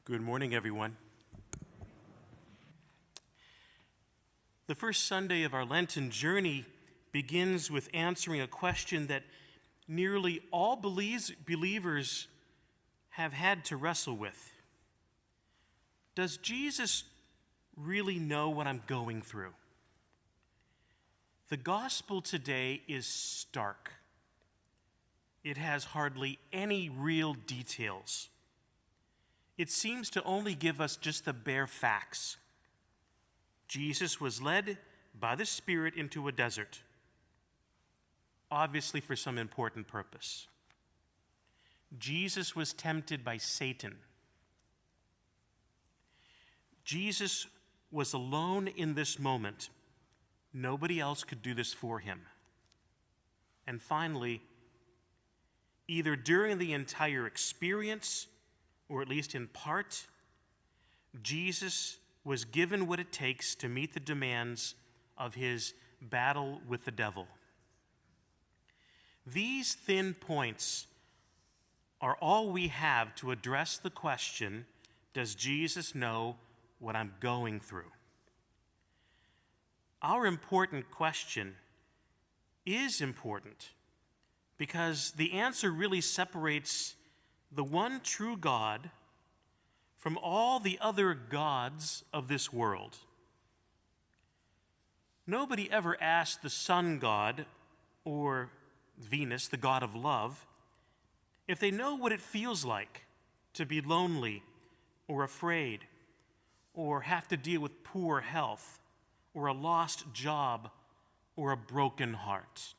Good morning, everyone. The first Sunday of our Lenten journey begins with answering a question that nearly all believers have had to wrestle with. Does Jesus really know what I'm going through? The gospel today is stark. It has hardly any real details. It seems to only give us just the bare facts. Jesus was led by the Spirit into a desert, obviously for some important purpose. Jesus was tempted by Satan. Jesus was alone in this moment. Nobody else could do this for him. And finally, either during the entire experience, or at least in part, Jesus was given what it takes to meet the demands of his battle with the devil. These thin points are all we have to address the question, does Jesus know what I'm going through? Our important question is important because the answer really separates the one true God from all the other gods of this world. Nobody ever asked the sun god or Venus, the god of love, if they know what it feels like to be lonely or afraid or have to deal with poor health or a lost job or a broken heart.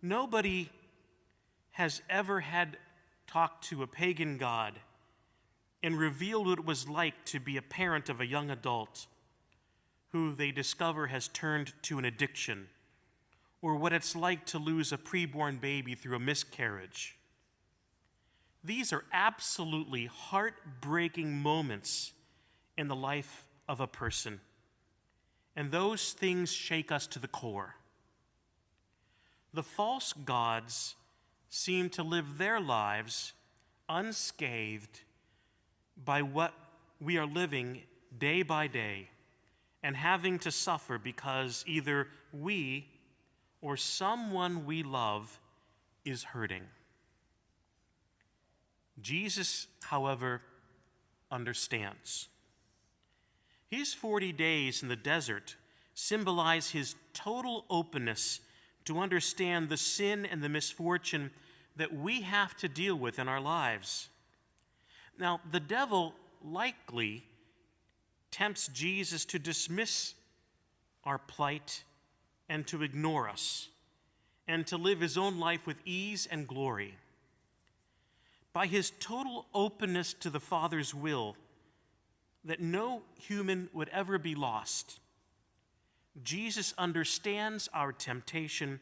Nobody has ever had talked to a pagan god and revealed what it was like to be a parent of a young adult who they discover has turned to an addiction, or what it's like to lose a preborn baby through a miscarriage. These are absolutely heartbreaking moments in the life of a person, and those things shake us to the core. The false gods seem to live their lives unscathed by what we are living day by day and having to suffer because either we or someone we love is hurting. Jesus, however, understands. His 40 days in the desert symbolize his total openness to understand the sin and the misfortune that we have to deal with in our lives. Now, the devil likely tempts Jesus to dismiss our plight and to ignore us and to live his own life with ease and glory. By his total openness to the Father's will, that no human would ever be lost, Jesus understands our temptation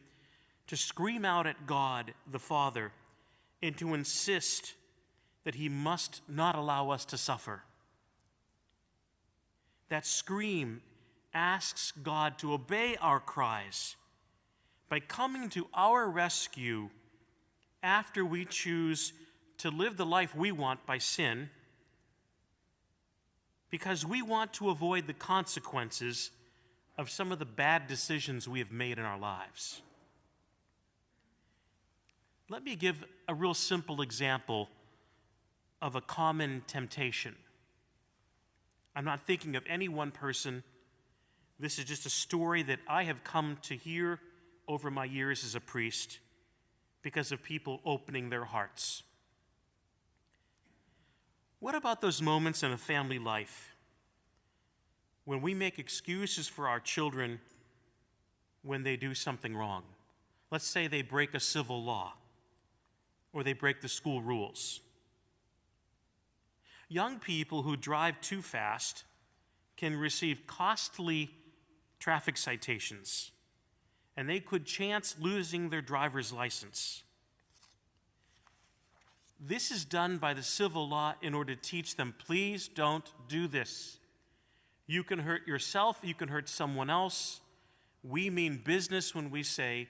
to scream out at God the Father and to insist that he must not allow us to suffer. That scream asks God to obey our cries by coming to our rescue after we choose to live the life we want by sin, because we want to avoid the consequences of some of the bad decisions we have made in our lives. Let me give a real simple example of a common temptation. I'm not thinking of any one person. This is just a story that I have come to hear over my years as a priest because of people opening their hearts. What about those moments in a family life when we make excuses for our children when they do something wrong? Let's say they break a civil law or they break the school rules. Young people who drive too fast can receive costly traffic citations, and they could chance losing their driver's license. This is done by the civil law in order to teach them, please don't do this. You can hurt yourself, you can hurt someone else. We mean business when we say,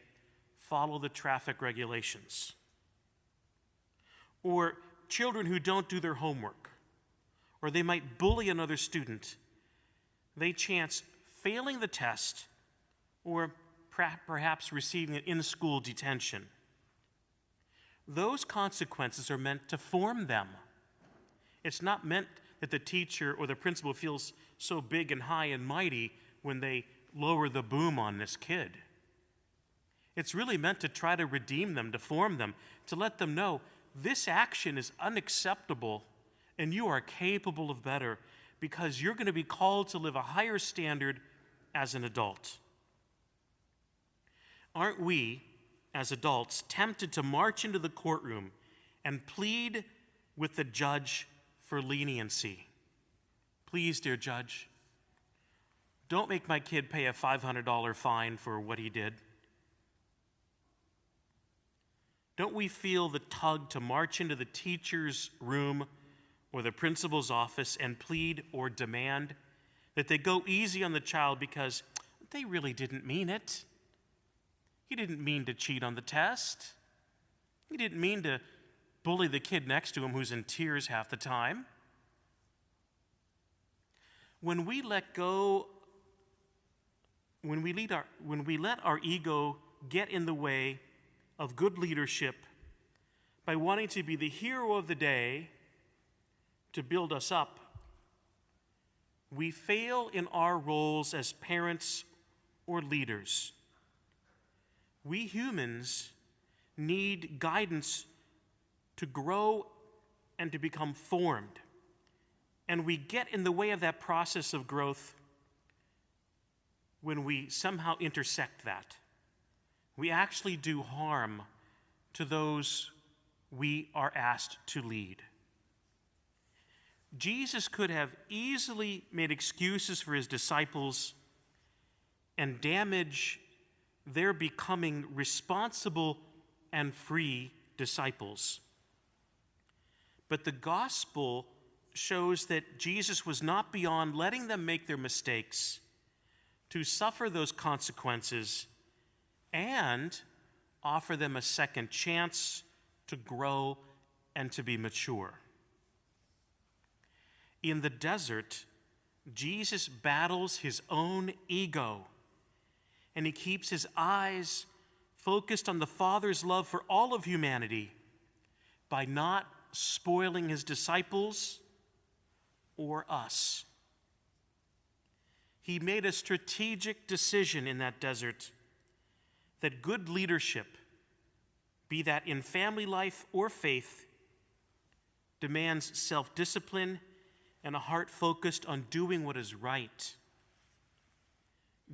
follow the traffic regulations. Or children who don't do their homework, or they might bully another student, they chance failing the test or perhaps receiving an in-school detention. Those consequences are meant to form them. It's not meant that the teacher or the principal feels so big and high and mighty when they lower the boom on this kid. It's really meant to try to redeem them, to form them, to let them know this action is unacceptable and you are capable of better because you're going to be called to live a higher standard as an adult. Aren't we, as adults, tempted to march into the courtroom and plead with the judge for leniency? Please, dear judge, don't make my kid pay a $500 fine for what he did. Don't we feel the tug to march into the teacher's room or the principal's office and plead or demand that they go easy on the child because they really didn't mean it? He didn't mean to cheat on the test. He didn't mean to bully the kid next to him who's in tears half the time. When we let our ego get in the way of good leadership by wanting to be the hero of the day to build us up, we fail in our roles as parents or leaders. We humans need guidance to grow and to become formed. And we get in the way of that process of growth when we somehow intersect that. We actually do harm to those we are asked to lead. Jesus could have easily made excuses for his disciples and damage their becoming responsible and free disciples. But the gospel shows that Jesus was not beyond letting them make their mistakes, to suffer those consequences, and offer them a second chance to grow and to be mature. In the desert, Jesus battles his own ego, and he keeps his eyes focused on the Father's love for all of humanity by not spoiling his disciples or us. He made a strategic decision in that desert that good leadership, be that in family life or faith, demands self-discipline and a heart focused on doing what is right.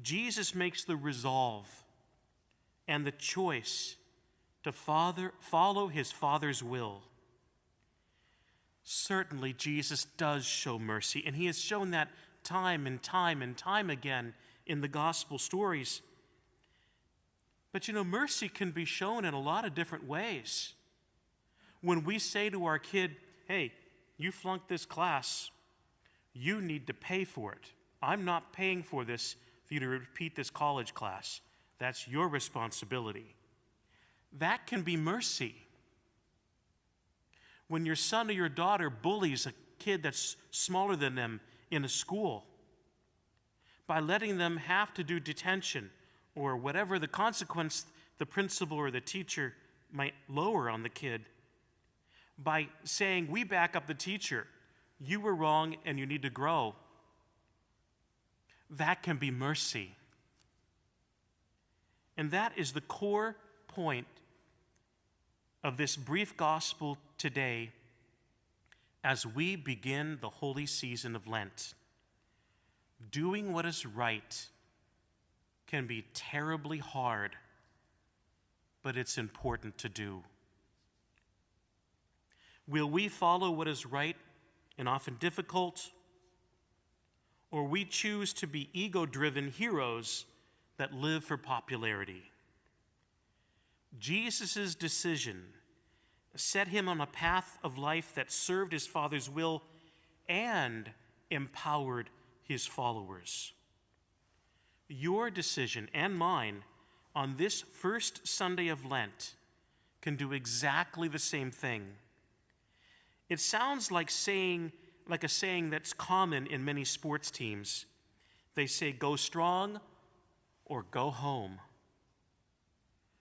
Jesus makes the resolve and the choice to follow his Father's will. Certainly, Jesus does show mercy, and he has shown that time and time and time again in the gospel stories. But mercy can be shown in a lot of different ways. When we say to our kid, hey, you flunked this class, you need to pay for it. I'm not paying for this for you to repeat this college class. That's your responsibility. That can be mercy. When your son or your daughter bullies a kid that's smaller than them in a school, by letting them have to do detention or whatever the consequence the principal or the teacher might lower on the kid, by saying, we back up the teacher, you were wrong and you need to grow, that can be mercy. And that is the core point of this brief gospel today as we begin the holy season of Lent. Doing what is right can be terribly hard, but it's important to do. Will we follow what is right and often difficult, or we choose to be ego-driven heroes that live for popularity? Jesus' decision set him on a path of life that served his Father's will and empowered his followers. Your decision and mine on this first Sunday of Lent can do exactly the same thing. It sounds like a saying that's common in many sports teams. They say, go strong or go home.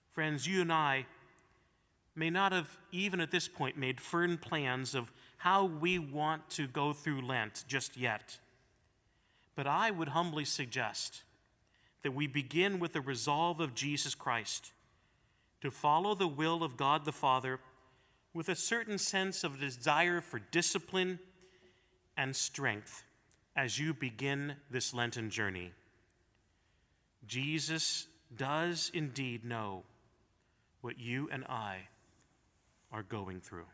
Friends, you and I may not have, even at this point, made firm plans of how we want to go through Lent just yet. But I would humbly suggest that we begin with the resolve of Jesus Christ to follow the will of God the Father with a certain sense of desire for discipline and strength as you begin this Lenten journey. Jesus does indeed know what you and I are going through.